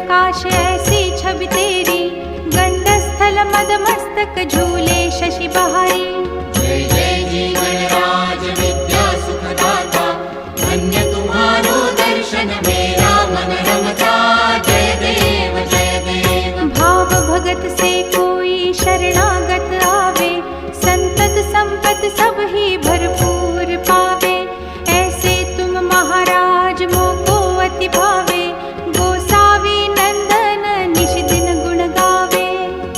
प्रकाश ऐसी छवि तेरी, गंडस्थल मदमस्तक झूले शशि बहारी। जय जय जी गणराज विद्या सुखदाता, धन्य तुम्हारो दर्शन मेरा मन रमता। जय देव जय देव। भाव भगत से कोई शरणागत आवे, संतत संपत सब ही भरपूर पावे। ऐसे तुम महाराज मोको अति भावे, गोसावी नंदन निश दिन गुण गावे।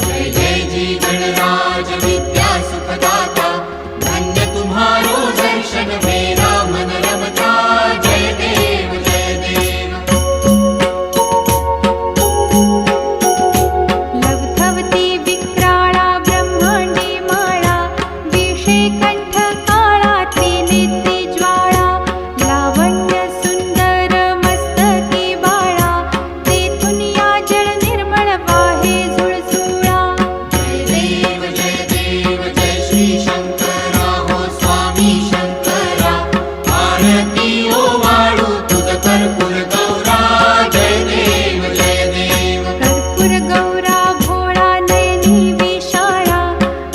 जय जय जी गणराज विद्या सुखदाता, धन्य तुम्हारो दर्शन मेरा मन रमता। जय देव जय देव। लवथवती विक्राळा ब्रह्मांडी माळा, विषे कंठ काळा त्रिनेत्री ज्वाळा। लावण्य सुंदर मस्तकी बाळा, तेथून या जळ निर्मळ वाहे झुळझुळा। जय देव जय श्री शंकरा हो स्वामी शंकरा, आरती ओ वाळू तुझ कर्पूर गौरा। जय देव जय देव। कर्पूर गौरा भोळा नयनी विशाळा,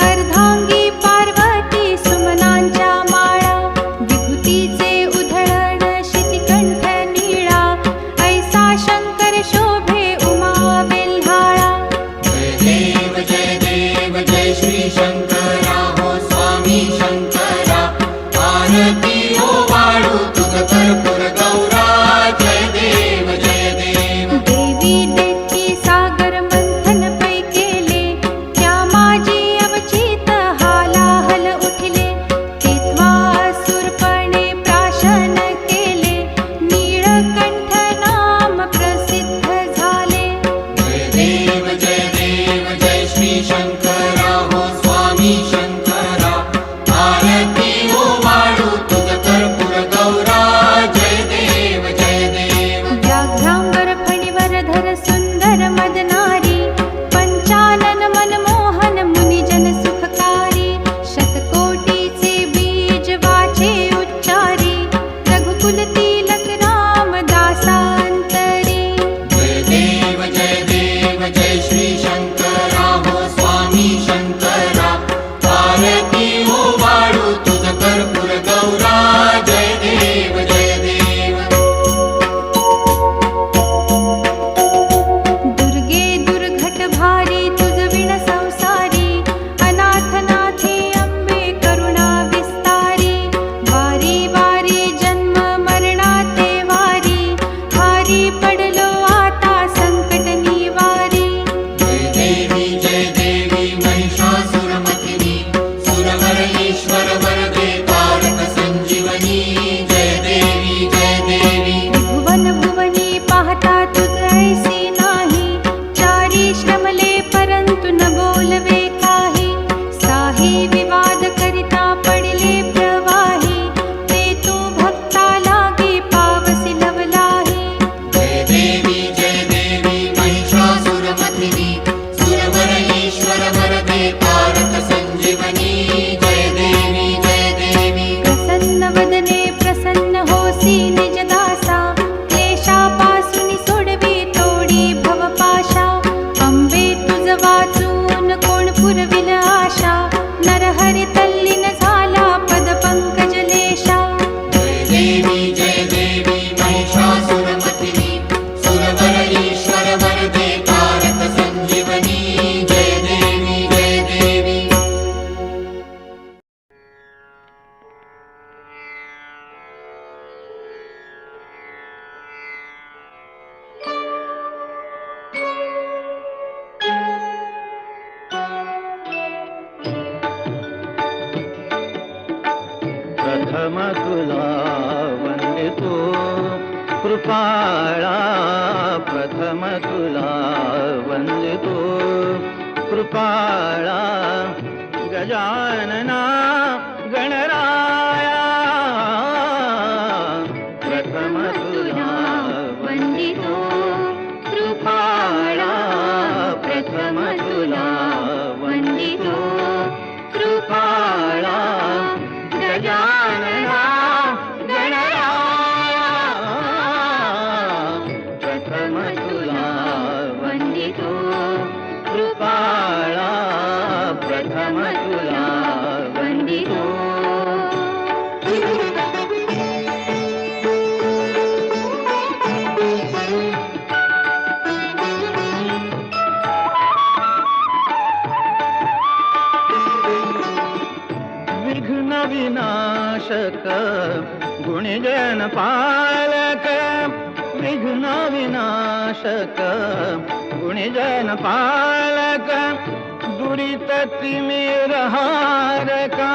अर्धांगी पार्वती सुमनांच्या माळा। विभूतीचे उधळण शितिकंठ नीळा, ऐसा शंकर शोभे उमा बेल्हाळा। जय देव जय श्री शंकरा हो स्वामी शंकरा, आरती ओ वाळू तुझ कर्पूर गौरा। जय देव जय देव। देवी देती सागर मंथन पै केले, त्या माझी अवचित हालाहल उठले। तेथवा असुरपणे प्राशन केले, नीळकंठ नाम प्रसिद्ध झाले। जय देव जय श्री शंकरा हो स्वामी शंकरा, आरती ओ वाळू तुझ कर्पूर गौरा। जय देव जय देव। व्याघ्रांबर फणीवर धर सुंदर मदनारी, पंचानन मनमोहन मुनिजन सुखकारी। शतकोटीचे बीज वाचे उच्चारी, रघुकुल तिलक राम दासांतरी। जय देव जय श्री शंकरा हो स्वामी शंकरा, आरती ओ वाळू तुझ कर्पूर गौरा। जय देव जय देव। दुर्गे दुर्घट भारी तुझ विण संसारी, अनाथनाथे अंबे करुणा विस्तारी। वारी वारी जन्म मरणाते वारी, हारी पडलो आता संकट निवारी। जय देवी महिषासुरमथिनी, सुरवर ईश्वर वरदे तारक संजीवनी। जय देवी जय देवी। भुवन भुवनी पाहता तुझ ऐसी नाही, चारी श्रमले परंतु न बोलवे काही। साही विवाद करिता पडले प्रवाही, ते तू भक्ता लागी पावसी लवलाही। जय देवी महिषासुरमथिनी, सुरवर ईश्वर वरदे तारक संजीवनी। जय देवी जय देवी। प्रसन्न वदने प्रसन्न होसी निज दासा, क्लेशापासून सोडवी तोडी भवपाशा। अंबे तुझ वाचून कोण पुरविल आशा, नरहरी तल्लीन झाला पद पंकजलेशा। जय देवी महिषासुरमथिनी, सुरवर ईश्वर वरदे तारक संजीवनी। जय देवी जय देवी। प्रथम तुला वंदितो कृपाळा, प्रथम तुला वंदितो कृपाळा। गजानना गणराया, प्रथम तुला वंदितो कृपाळा, प्रथम तुला वंदितो कृपाळा। गजानना गणराया, प्रथम तुला गुणिजन पालक विघ्न विनाशक गुणिजन पालक दुरित तिमिर हारका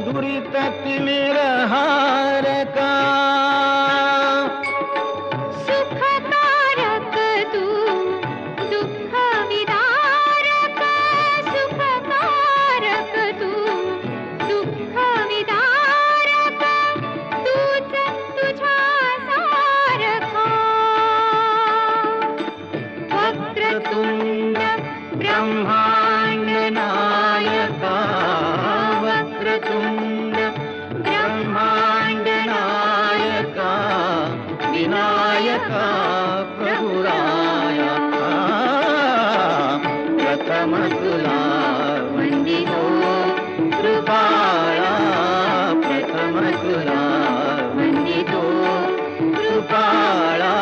दुरित तिमिर हारका सुखकारक तू दुःख विदारक सुखकारक तू दुःख विदारक तूच तुझ्या सारखा वक्रतुंड ब्रह्मांड नायका वक्रतुंड ब्रह्मांड नायका विनायका प्रभुराया प्रथम तुला वंदितो कृपाळा प्रथम तुला वंदितो कृपाळा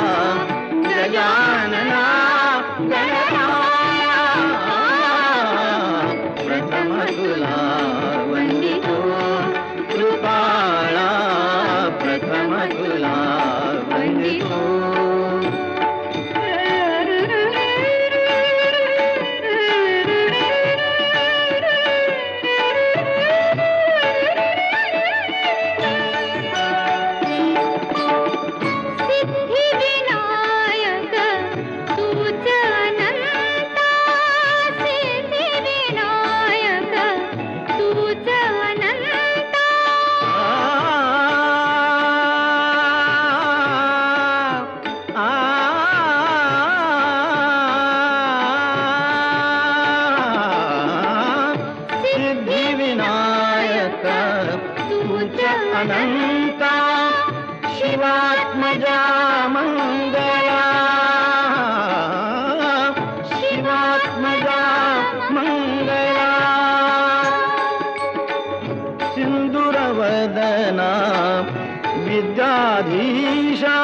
गजानना गणराया प्रथम तुला वंदितो कृपाळा प्रथम तुला वंदितो सिद्धिविनायक तूच अनंता सिद्धिविनायक तूच अनंता सिद्धिविनायक तुझ अनंता शिवात्मजा मंगला शिवात्मजा मंगला सिंदूरवदना विद्याधीशा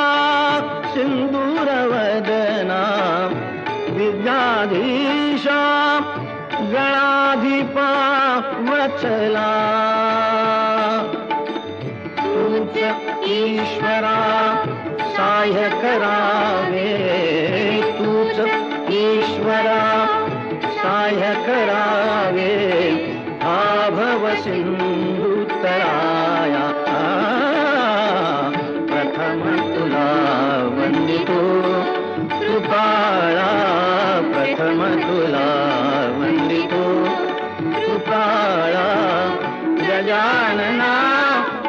सिंदूरवदना विद्याधीशा गणाधिपा वचला तूच ईश्वरा सहाय्य करावे तूच ईश्वरा सहाय्य करावे आभव सिंधुतराया प्रथम तुला वंदितो कृपाळा प्रथम तुला वंदितो कृपाळा गजानना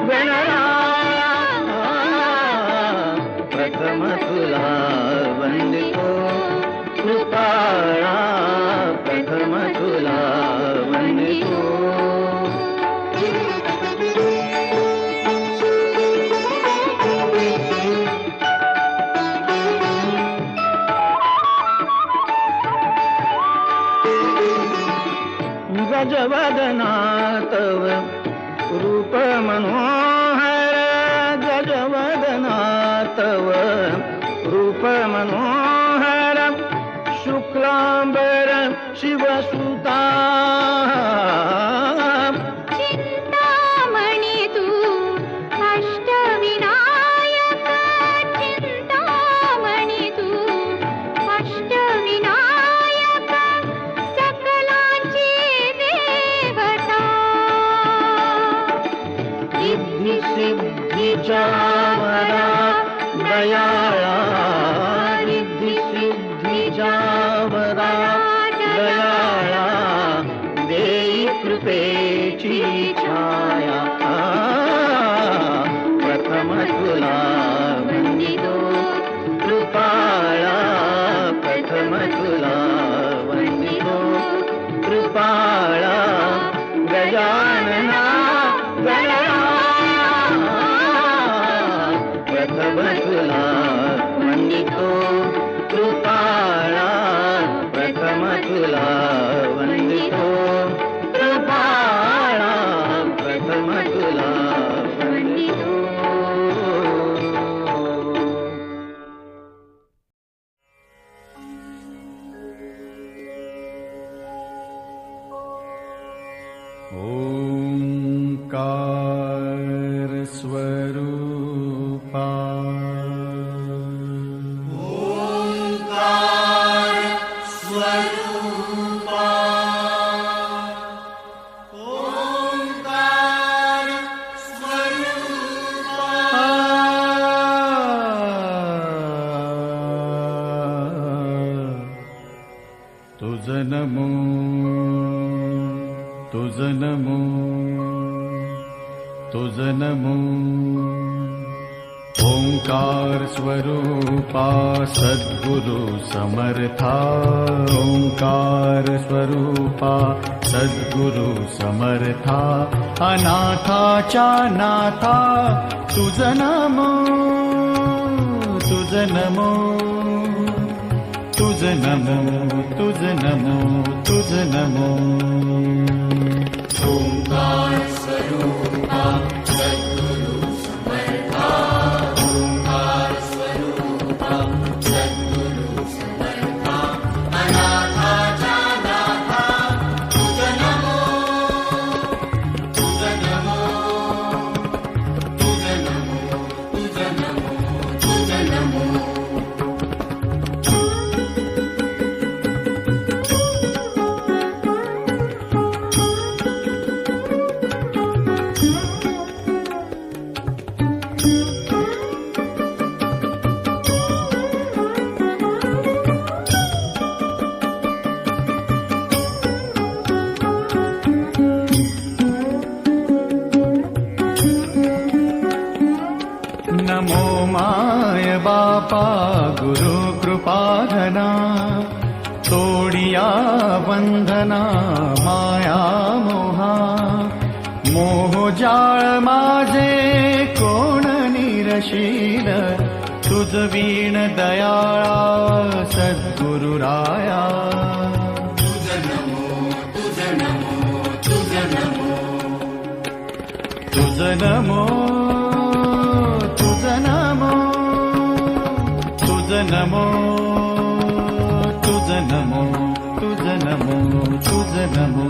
गणराया प्रथम तुला वंदितो कृपाळा प्रथम तुला वंदितो गजवदना तव रूप मनोहर गजवदना तव रूप मनोहर शुक्लांबर शिवसुता चिंतामणी तू अष्टविनायक चिंतामणी तू अष्टविनायक सकलांची देवता सिद्धी सिद्धीच्या वरा दयाळा रिद्धी सिद्धीच्या वरा दयाळा देई कृपेची छाया प्रथम तुला वंदितो कृपाळा प्रथम तुला वंदितो कृपाळा गजानना गणराया प्रथम तुला वंदितो कृपाळा प्रथम तुला वंदितो कृपाळा प्रथम तुला वंदितो ओंकार नमो तुझ नमो तुझ नमो ओंकार स्वरूपा सद्गुरु समर्था ओंकार स्वरूपा सद्गुरु समर्था अनाथाच्या नाथा तुझ नमो तुझ नमो तुझ नमो तुझ नमो तुझ नमो ओंकार स्वरूपा सद्गुरु समर्था ओंकार स्वरूपा सद्गुरु समर्था अनाथाच्या नाथा तुझ नमो तुझ नमो तुझ नमो तुझ नमो तुझ नमो नमो माय बापा गुरु कृपाधना तोडिया बंधना माया मोहा मोह जाळ माझे कोण निरशील तुझ वीण दयाळा सद्गुरु राया तुझ नमो तुझ नमो तुझ नमो तुझ नमो तुझ नमो तुझ नमो तुझ नमो तुझ नमो तुझ नमो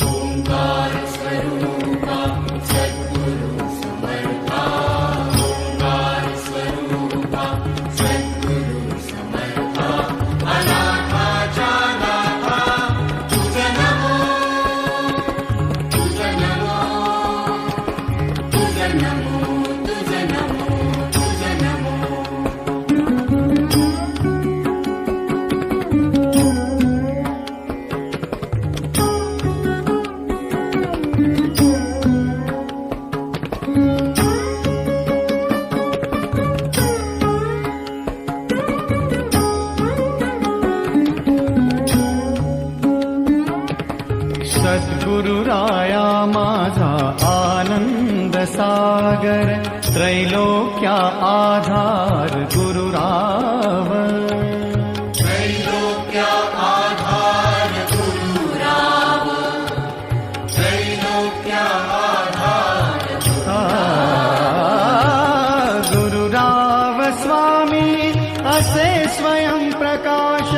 ओंकार स्वरूपा सद्गुरु समर्था ओंकार स्वरूपा सद्गुरु समर्था अनाथाच्या नाथा तुझ नमो तुझ नमो तुझ नमो तुझ नमो तुझ नमो सद्गुरु राया माझा आनंद सागर त्रैलोक्या आधार गुरुराव त्रैलोक्या आधार गुरुराव त्रैलोक्या आधार गुरुराव स्वामी असे स्वयं प्रकाश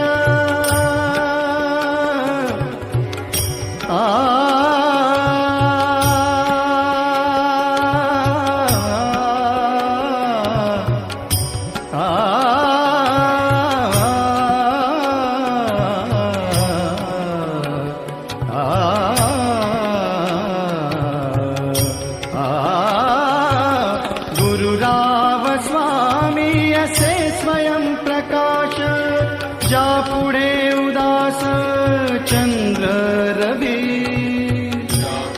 गुरुराव स्वामी असे स्वयं प्रकाश ज्या पुढे उदास चंद्र रवी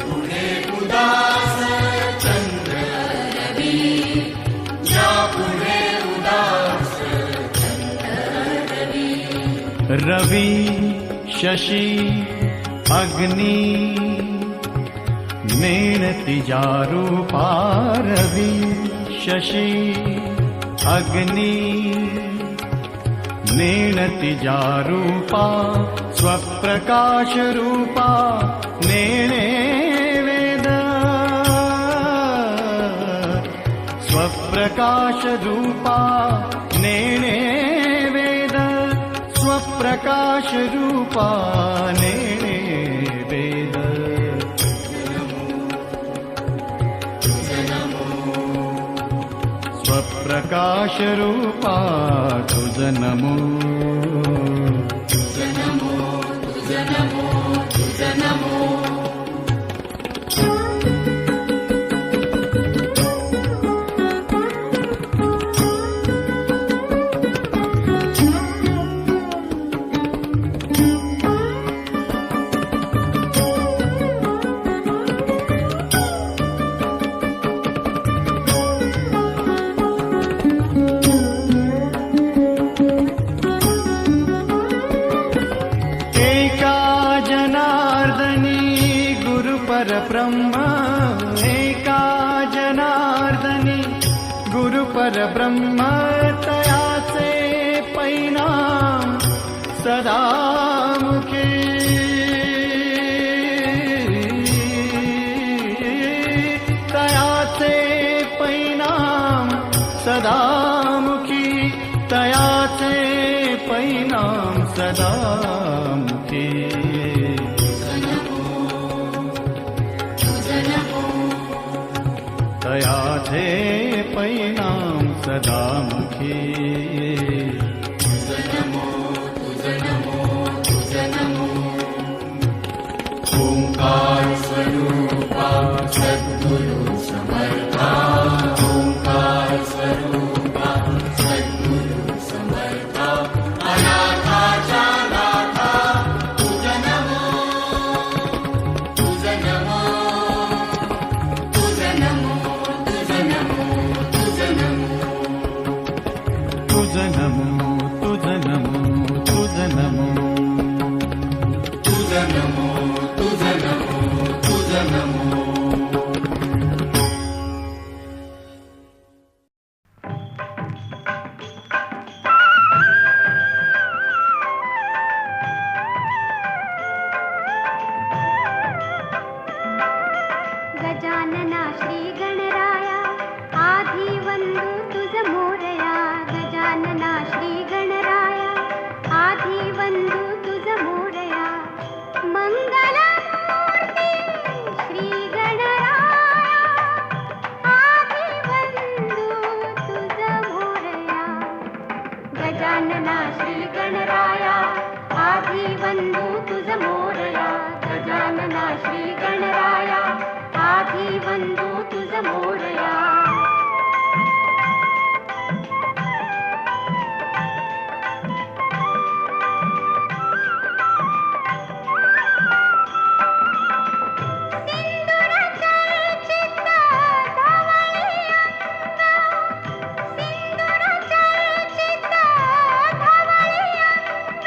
पुढे उदास चंद्र रवी ज्या पुढे उदास रवी शशी अग्नि नेणती रूपा रवी शशी अग्नि नेणती रूपा स्वप्रकाश रूपा नेणे वेद स्वप्रकाश रूपा नेणे वेद स्वप्रकाश रूपा नेणे वेद स्वप्रकाश रूपा तुझ नमो तुझ नमो तुझ नमो तुझ नमो परब्रह्म एका जनार्दनी गुरु परब्रह्म तयाचे परिणाम सदामुखी तयाचे परिणाम सदामुखी तयाचे परिणाम सदामुखी तयाचे परिणाम सदामुखी ओंकार स्वरूपा सद्गुरु समर्था ओंकार स्वरूपा सद्गुरु समर्था अनाथाच्या नाथा तुझ नमो तुझ नमो तुझ नमो तुझ नमो तुझ नमो तुझ नमो तुझ नमो तुझ नमो तुझ नमो तुझ नमो तुझ नमो गजानना श्री गणराया आधी वंदू तुझ मोरया गजानना श्री गणराया आधी वंदू तुझ मोरया मंगलमूर्ती श्री गणराया आधी वंदू तुझ मोरया गजानना श्री गणराया आधी वंदू तुझ मोरया गजानना श्री गणराया आधी वंदू तुझ मोरया सिंदूर चर्चित धवळी अंग सिंदूर चर्चित धवळी अंग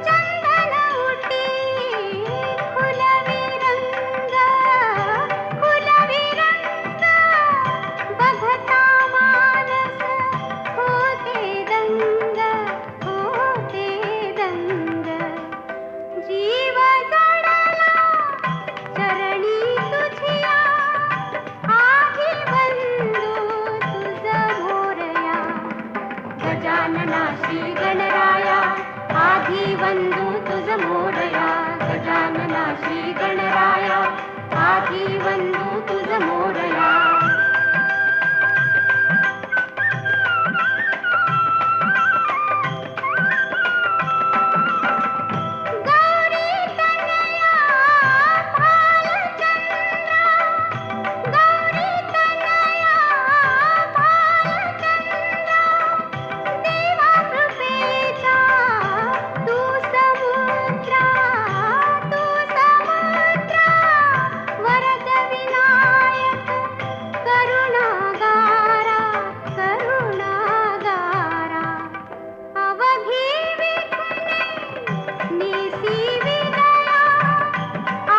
चंदन उटी फुलवी रंग बघता मानस होते दंग जीव जडला चरणी तुझिया आधी वंदू तुझ मोरया गजानना श्री गणराया आधी वंदू तुझ मोरया गजानना श्री गणराया आधी वंदू तुझ मोरया गौरी तनया भालचंद्र गौरी तनया भालचंद्र देवा कृपेचा तू समुद्र वरद विनायक करुणागारा करुणागारा अवघी विघ्ने निसी विदया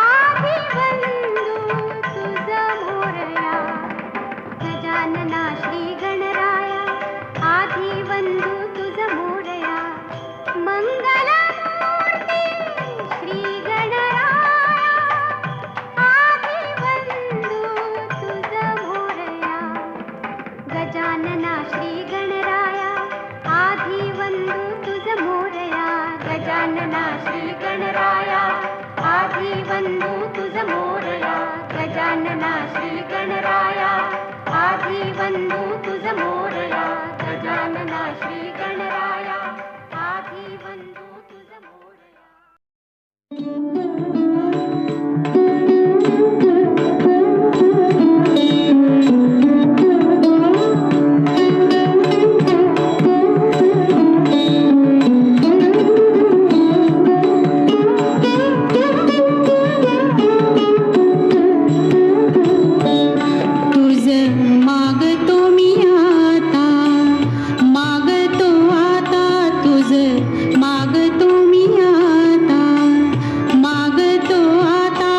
आधी वंदू तुझ मोरया गजानना श्री गणराया आधी वंदू तुझ मोरया मंगलमूर्ती श्री गणराया आधी वंदू तुझ मोरया गजानना श्री गणराया आधी वंदू तुझ मोरया गजानना श्री गणराया आधी वंदू तुझ मोरया गजानना श्री गणराया आधी वंदू तुझ मोरया गजानना श्री गणराया आधी वंदू तुझ मोरया मागतो मी आता मागतो आता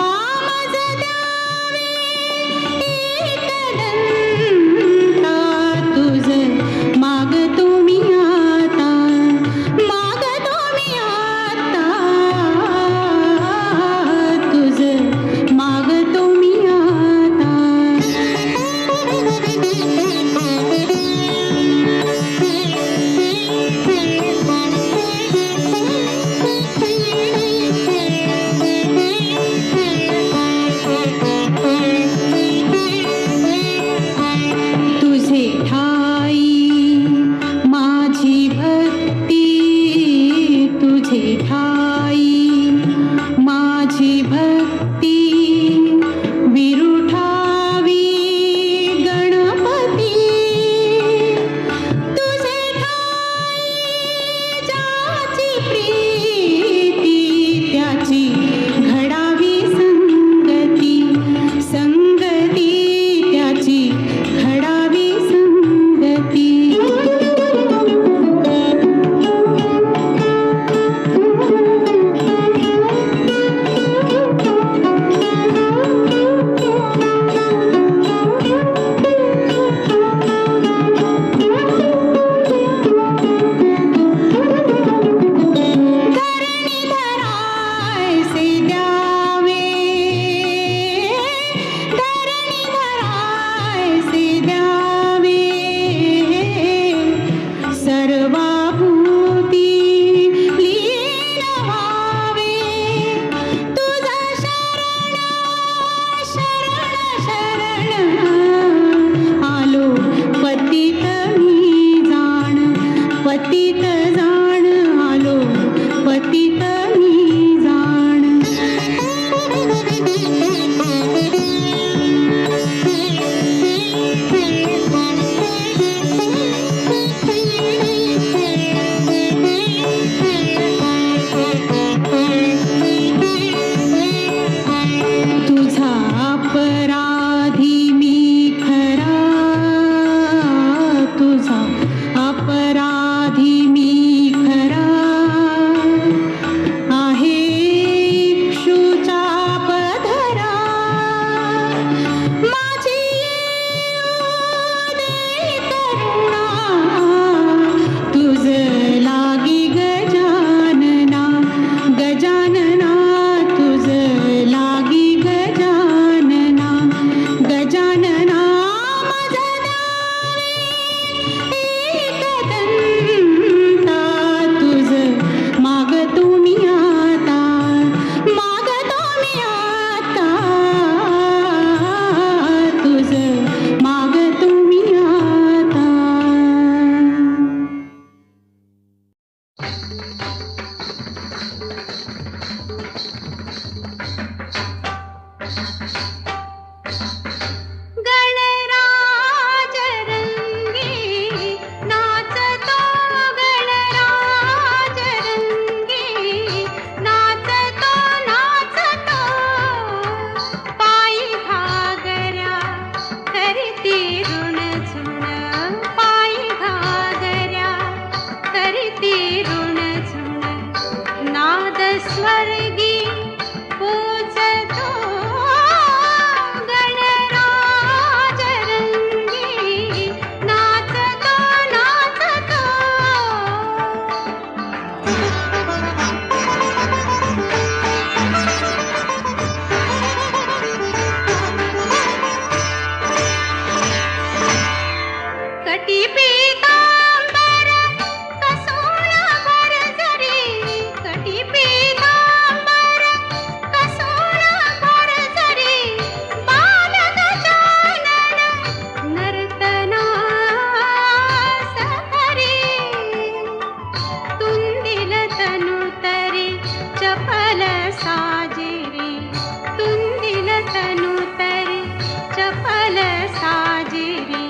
साजेरी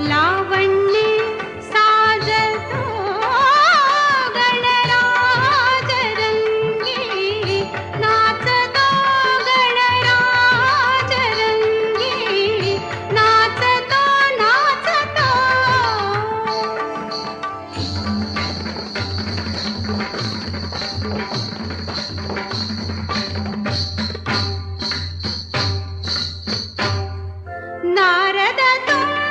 लावण्ये साजतो गणराज रंगी नाचतो गणराज रंगी नाचतो नाचतो नारद तुंग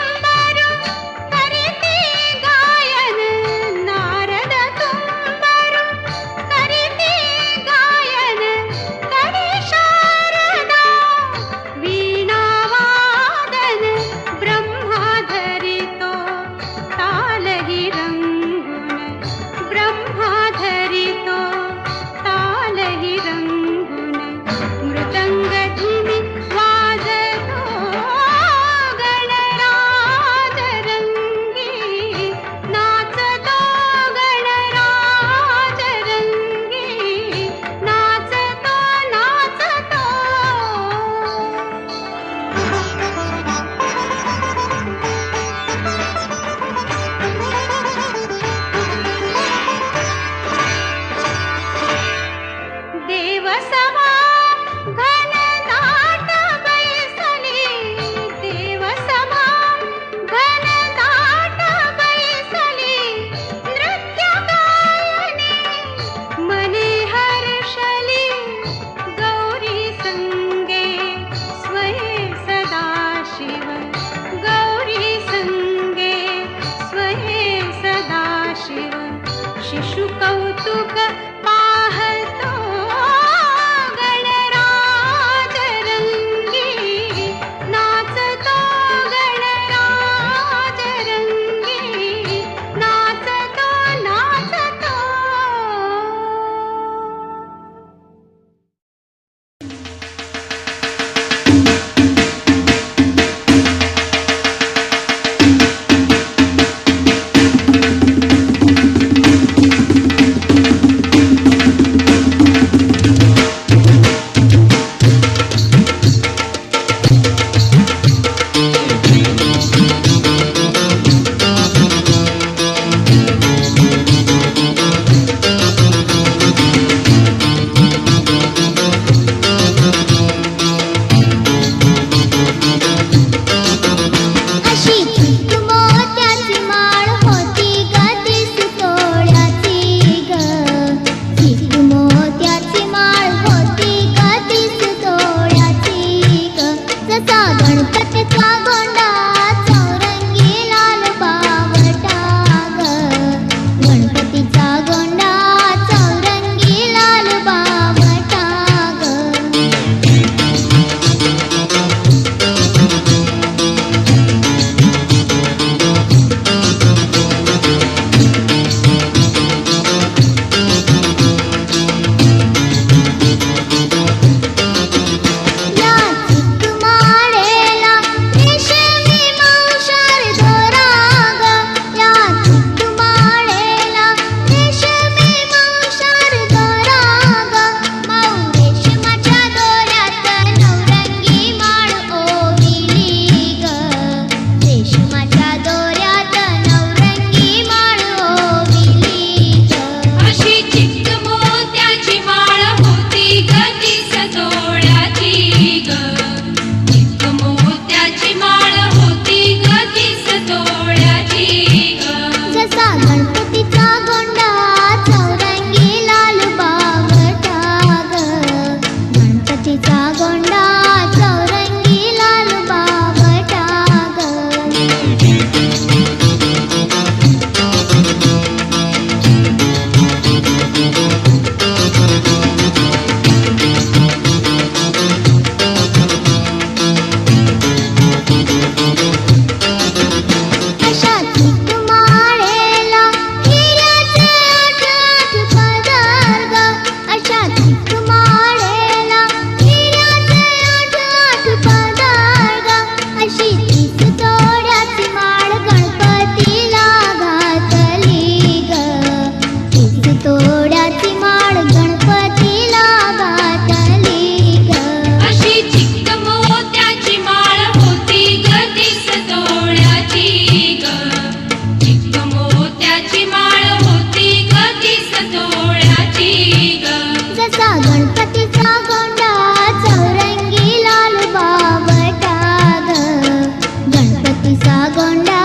गणपतीचा गोंडा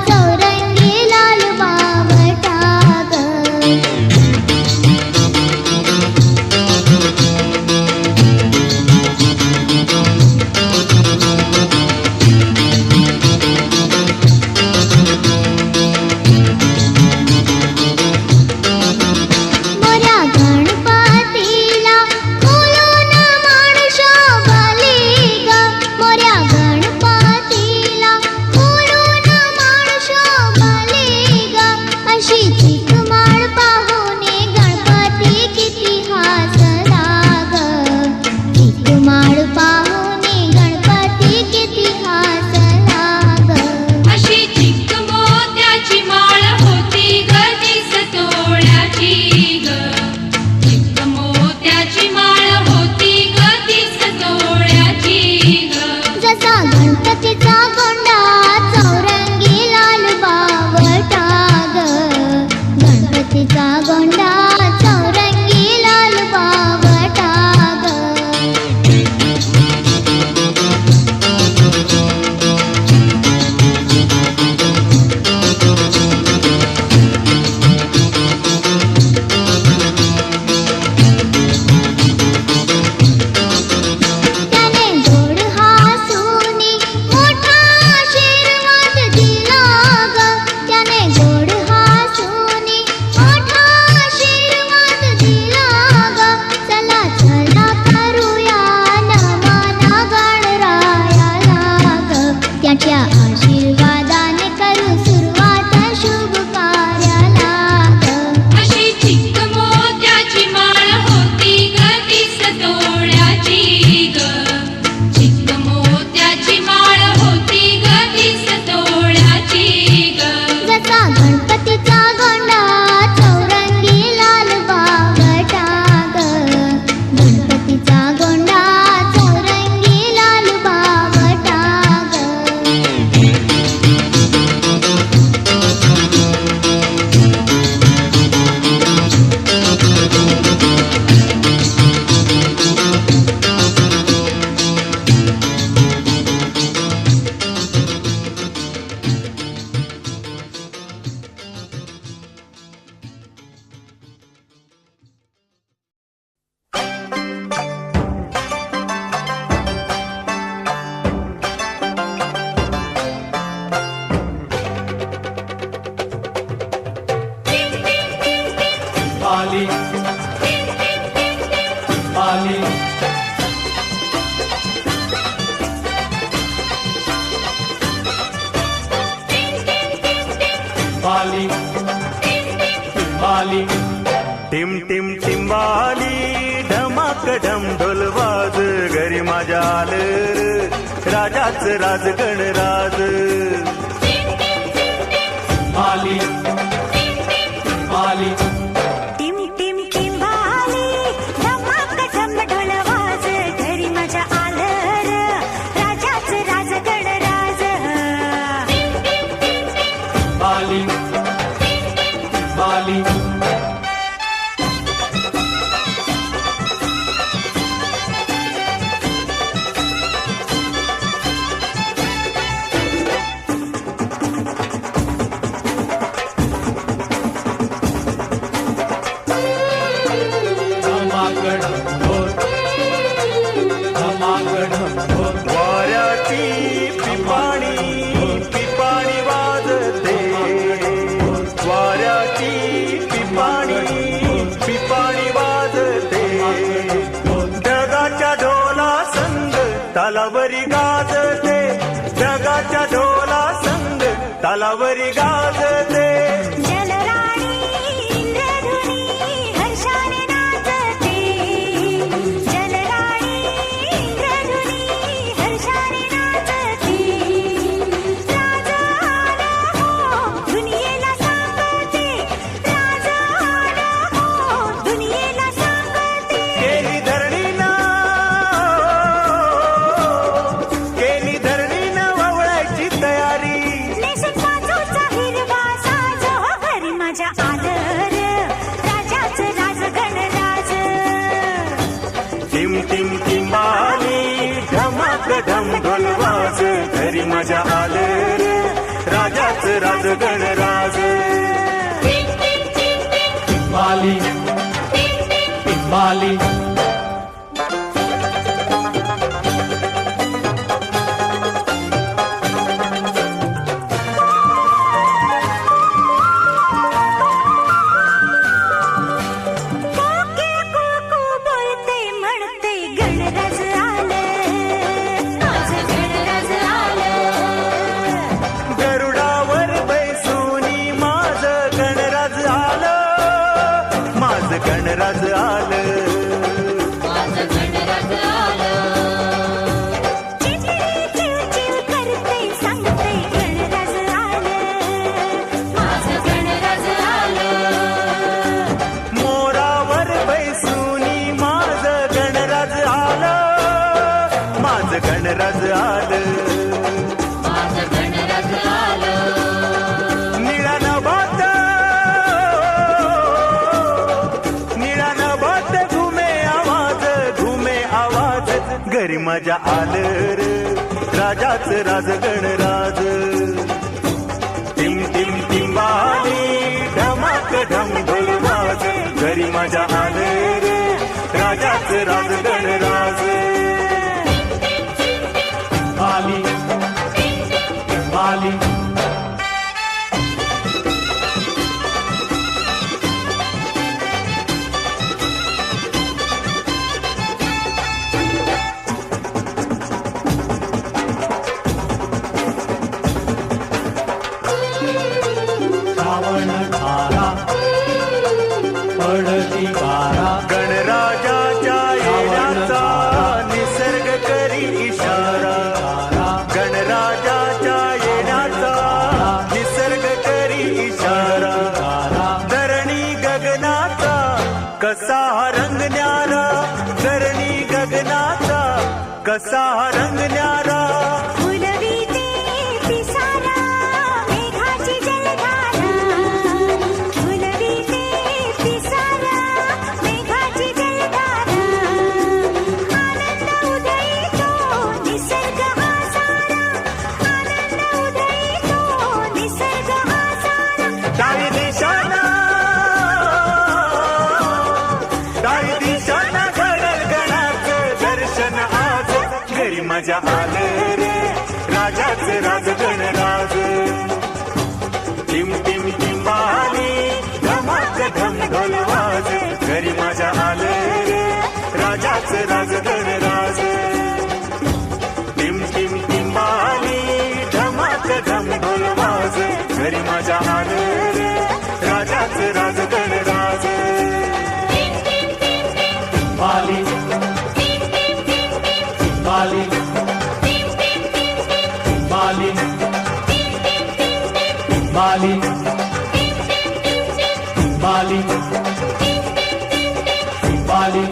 चौरंगी लाल बावटा ग. मोऱ्या गणपतीला फुलून माणसो भली ग. मोऱ्या गणपतीला फुलून माणसो भली ग. अशी चिकमाळ पाहुणे गणपती किती हसला ग. चिकमाळ पाहुणे गणपती किती हसला ग. अशी चिक मोत्याची माळ होती ग तीस तोळ्याची ग. चिक मोत्याची माळ होती ग तीस तोळ्याची ग. जसा गणपतीचा गोंडा चौरंगी लाल बावटा ग. गणपतीचा गोंडा चौरंगी लाल बावटा ग. त्याने गोड हसूनी मोठा आशीर्वाद दिला ग. त्याने गोड हसूनी मोठा आशीर्वाद दिला ग. चला चला करूया नमन गणरायाला ग. त्याच्या आशीर्वादाने करू सुरुवात शुभ कार्याला ग. अशी चिक मोत्याची माळ होती ग तीस तोळ्याची ग. चिक मोत्याची माळ होती ग तीस तोळ्याची ग. जसा गणपतीचा गोंडा चौरंगी लाल बावटा ग. गणपतीचा गोंडा चौरंगी लाल बावटा ग. आली आली आली आली टिम टिम टिंबाली ढमाक ढम ढोलवाज घरी माझ्या आलं राजाच राज गणराज. आली आली टिम टिम टिंबाली धमाक ढम ढोलवाज घरी माझ्या आलं राजाच राज गणराज. आली आली वाऱ्याची पिपाणी पिपाणी वाजते. वाऱ्याची पिपाणी पिपाणी वाजते. ढगाच्या ढोला संग तालावरी गाजते. ढगाच्या ढोला संग तालावरी गाजते. जलराणी इंद्रधुनी हर्षाने नाचते. जलराणी इंद्रधुनी हर्षाने नाचते. राज आला हो दुनियेला सांगते. राज आला हो दुनियेला सांगते. केली धरणीनं ववळायची तयारी. नेसत काजूचा हिरवा साज घरी माझ्या आदर राजाच राज गणराज. टिम टिम टिंबाली ढमाक ढम ढोलवाज घरी माझ्या आलं राजाच राज गणराज बाली बाली कोके कुकू बोलते म्हणते गणराज आलं आज गणराज आलं गरुडावर बैसूनी माझ गणराज आलं माझ गणराज आलं चिमणी चिव चिव करते सांगते गणराज आलं माझं गणराज आलं मोरावर बैसूनी माझ गणराज आलं माझ गणराज आलं निळा नभात निळा नभात घुमे आवाज घरी मजा आलं रे राजाच राज गणराज टिम टिम टिंबाली ढमाक ढम ढोल वाज घरी मजा आलं रे राजाच राज गणराज बाली बाली श्रावण धारा पडती बारा गणराजाच्या येण्याचा निसर्ग करी इशारा गणराजाच्या येण्याचा निसर्ग करी इशारा धरणी गगनाचा कसा रंग न्यारा धरणी गगनाचा कसा रंग न्यारा फुलविते पिसारा मेघाची जलधारा फुलविते पिसारा मेघाची जलधारा आनंद उदयितो निसर्ग हा सारा आनंद उदयितो निसर्ग हा सारा डावी दिशाना घडल गणाचं दर्शन आज घरी मजा आलं रे राजाच राज गणराज टिम टिम टिंबाली धमाक धम ढोल वाज घरी मजा आलं रे राजाच राज गणराज टिम टिम टिंबाली धमाक धम ढोल वाज घरी मजा आलं रे राजाच राज गणराज बाली बाली बाली बाली बाली बाली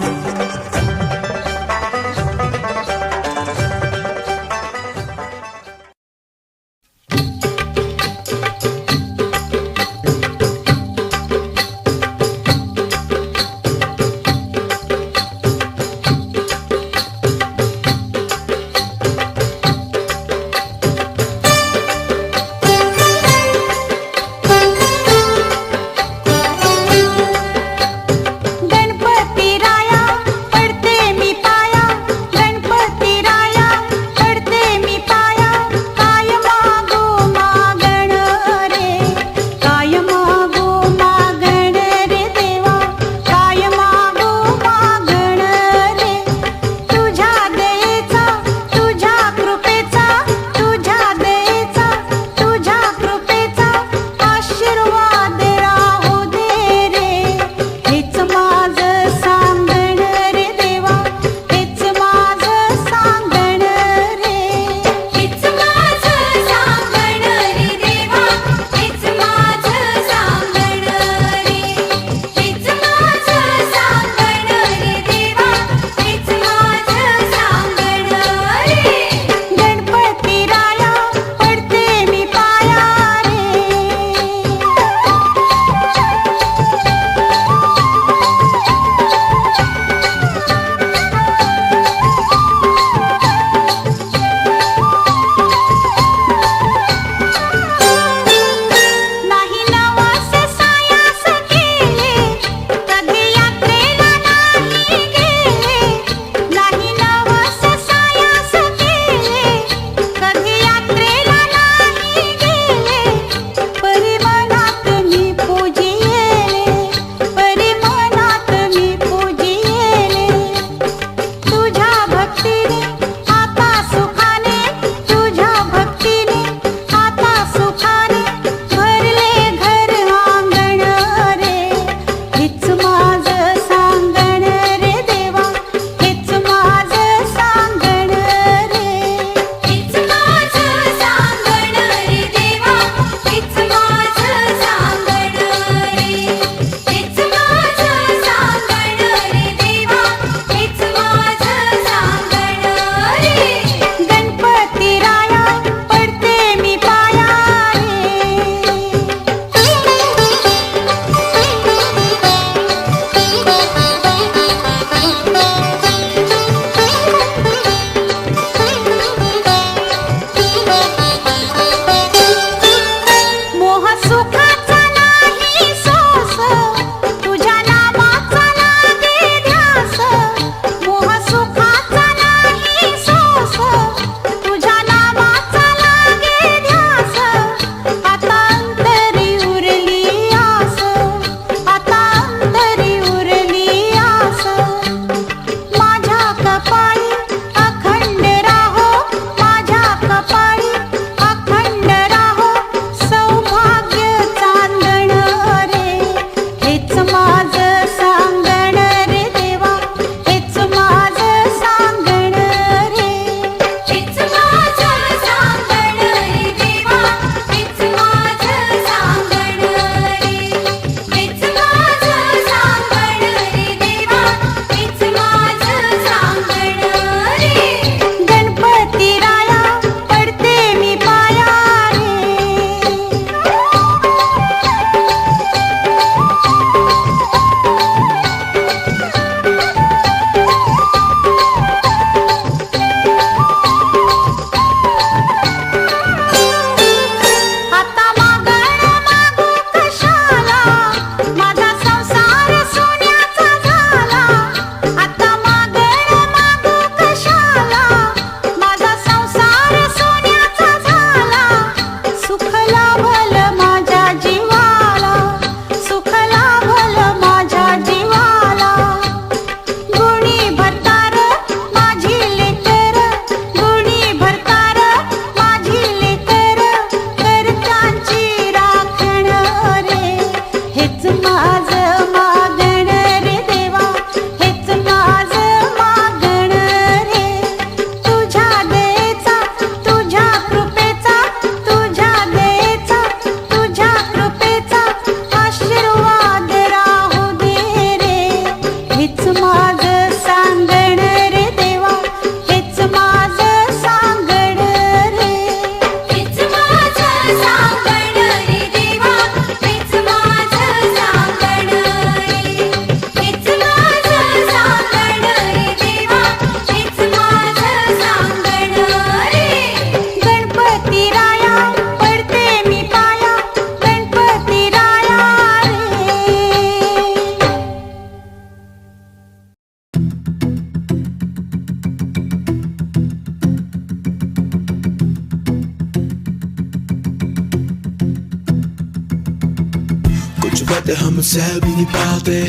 बातें हम सह भी नहीं पाते,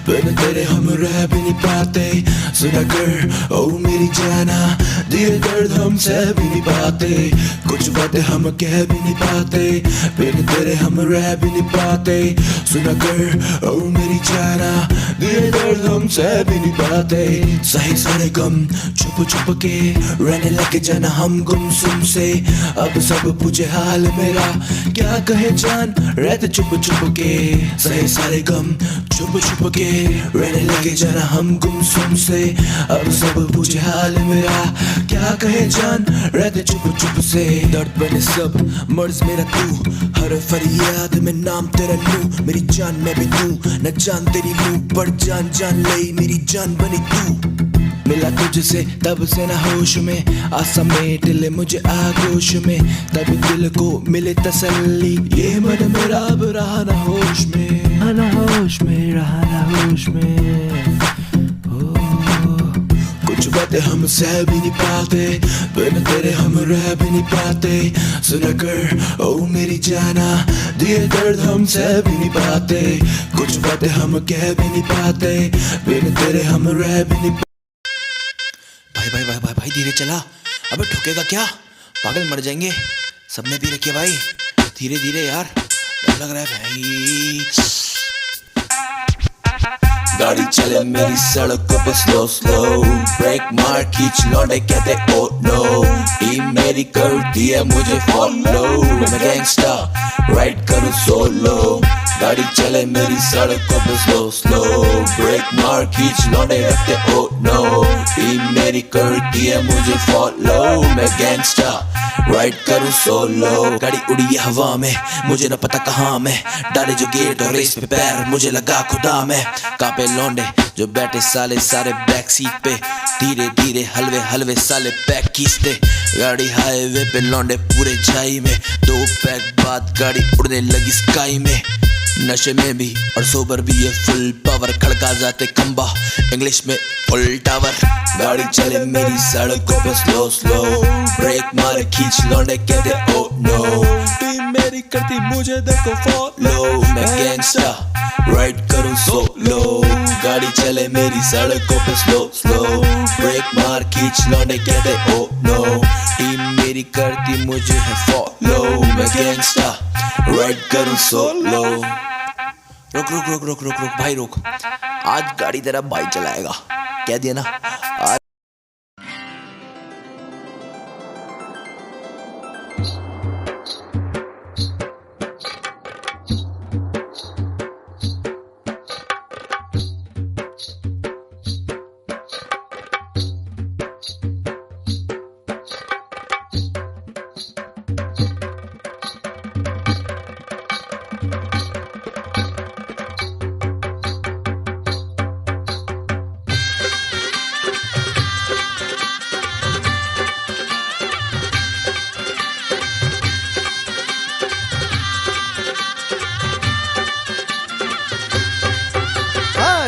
बिन तेरे हम रह भी नहीं पाते। सुना कर ओ मेरी जाना, दिए दर्द हम सह भी नहीं पाते, कुछ बातें हम कह भी नहीं पाते, बिन तेरे हम रह भी नहीं पाते। सुना कर ओ मेरी जाना, दिए दर्द हम सह भी नहीं पाते। सही सारे गम छुप छुप के रहने लगे जाना हम गुमसुम से। अब सब पूछे हाल मेरा, क्या कहे जान रहते चुप चुप के। सही सारे गम छुप छुप के रहने लगे जाना हम गुमसुम से। अब सब पूछे हाल मेरा, क्या कहे जान रहते चुप चुप से। दर्द बने सब मर्ज मेरा तू, हर फरियाद में नाम तेरा लूं। मेरी जान मैं भी तू, न जान तेरी लूं, पर जान जान ले मेरी जान बनी तू। मिला तुझसे तब से ना होश में, आ समेट ले मुझे आगोश में, तब दिल को मिले तसल्ली। ये मन मेरा अब रहा ना होश में, ना होश में रहा ना होश में। कुछ बातें हम सह भी नहीं पाते, बिन तेरे हम रह भी नहीं पाते। सुना कर ओ मेरी जाना, दिए दर्द हम सह भी नहीं पाते, कुछ बातें हम कह भी नहीं पाते, बिन तेरे हम रह भी नहीं। भाई भाई भाई भाई भाई धीरे चला, अबे ठुकेगा क्या, पागल मर जाएंगे। सबने भी रखिए भाई, धीरे धीरे यार, डर लग रहा है भाई। गाड़ी चले मेरी सड़कों पे स्लो स्लो, ब्रेक मार खींच लौटे कहते ओ नो। टीम मेरी करती है मुझे फॉलो, मैं गैंगस्टर राइड करूँ सोलो। गाड़ी चले मेरी सड़कों पे स्लो स्लो, ब्रेक मार खींच लौटे कहते ओ नो। टीम मेरी करती है मुझे फॉलो, मैं गैंगस्टर राइड करूँ सोलो। गाड़ी उड़ी है हवा में, मुझे न पता कहाँ मैं, डाले जो गेट और रेस पे पैर, मुझे लगा खुदा में। कांपे लौंडे जो बैठे साले सारे बैक सीट पे, धीरे धीरे हलवे हलवे साले पैक खींचते। गाड़ी हाईवे पे लौंडे पूरे छाई में, 2 पैक बाद गाड़ी उड़ने लगी स्काई में। नशे में भी और सोबर भी ये फुल पावर, खड़का जाते खंबा इंग्लिश में फुल टावर। गाड़ी चले मेरी सड़कों पे स्लो स्लो, ब्रेक मारे खींच लौंडे कहते ओ नो। टीम मेरी करती मुझे देखो फॉलो, मैं गैंगस्टर राइड करूँ सोलो। गाड़ी चले मेरी सड़कों पे स्लो स्लो, ब्रेक मार खींच लौंडे कहते ओ नो। टीम मेरी करती मुझे है फॉलो, मैं गैंगस्टर राइड करूँ सोलो। रुक रुक रुक रुक रुक रुक भाई रुक, आज गाड़ी तेरा भाई चलाएगा, कह दिया ना आज।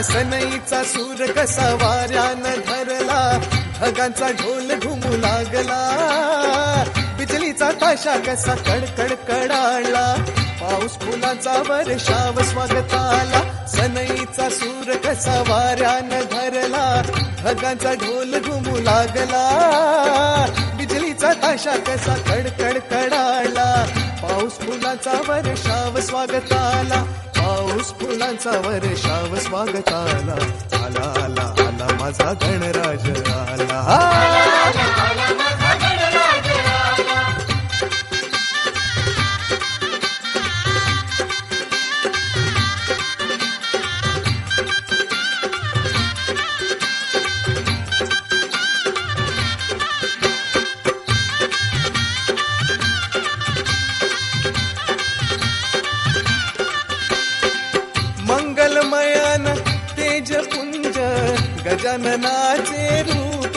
सनईचा सूर कसा वाऱ्यानं धरला, ढगांचा ढोल घुमू लागला, बिजलीचा ताशा कसा कडकड कडाळला, पाऊस फुलांचा वर्षाव स्वागताला. सनईचा सूर कसा वाऱ्यानं धरला, ढगांचा ढोल घुमू लागला, बिजलीचा ताशा कसा कडकड कडाळला, पाऊस फुलांचा वर्षाव स्वागताला, पाऊस फुलांचा वर्षाव स्वागताला. आला आला आला माझा गणराज आला, मंगलमयान तेजपुंज गजाननाचे रूप,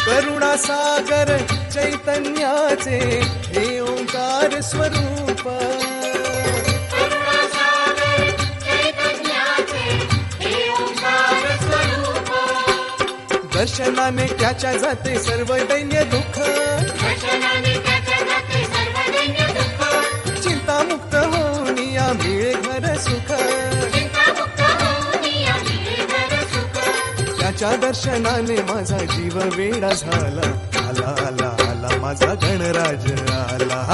करुणासागर चैतन्याचे हे ओंकार स्वरूप, दर्शनाने त्याच्या जाते सर्व दैन्य दुःख चिंतामुक्त होऊन या मिळे घर सुख त्याच्या दर्शनाने माझा जीव वेडा झाला आला आला आला माझा गणराज आला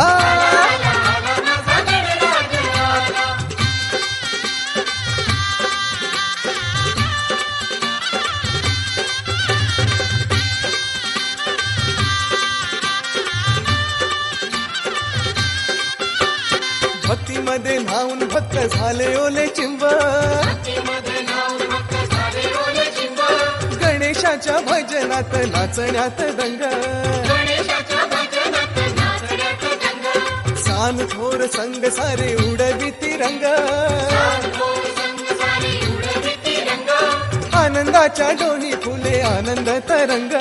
भक्तीमध्ये न्हाऊन भक्त झाले ओले चिंब गणेशाच्या भजनात नाचण्यात दंग सान थोर संग सारे उडविती रंग आनंदाच्या डोही फुले आनंद तरंग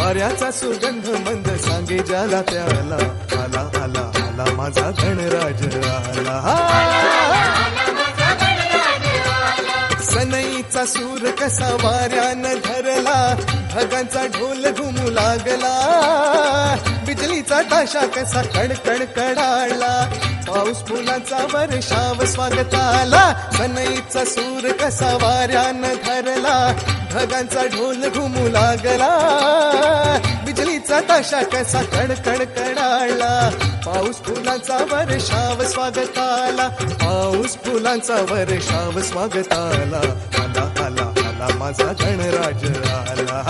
वाऱ्याचा सुगंध मंद सांगे ज्याला त्याला आला आला आला माझा गणराज आला सनईचा सूर कसा वाऱ्यानं धरला ढगांचा ढोल घुमू लागला बिजलीचा ताशा कसा कडकड कडाळला पाऊस फुलांचा वर्षाव स्वागताला सनईचा सूर कसा वाऱ्यानं धरला ढगांचा ढोल घुमू लागला बिजलीचा ताशा कसा कडकड कडाळला पाऊस फुलांचा वर्षाव स्वागताला पाऊस फुलांचा वर्षाव स्वागताला आला आला आला माझा गणराज आला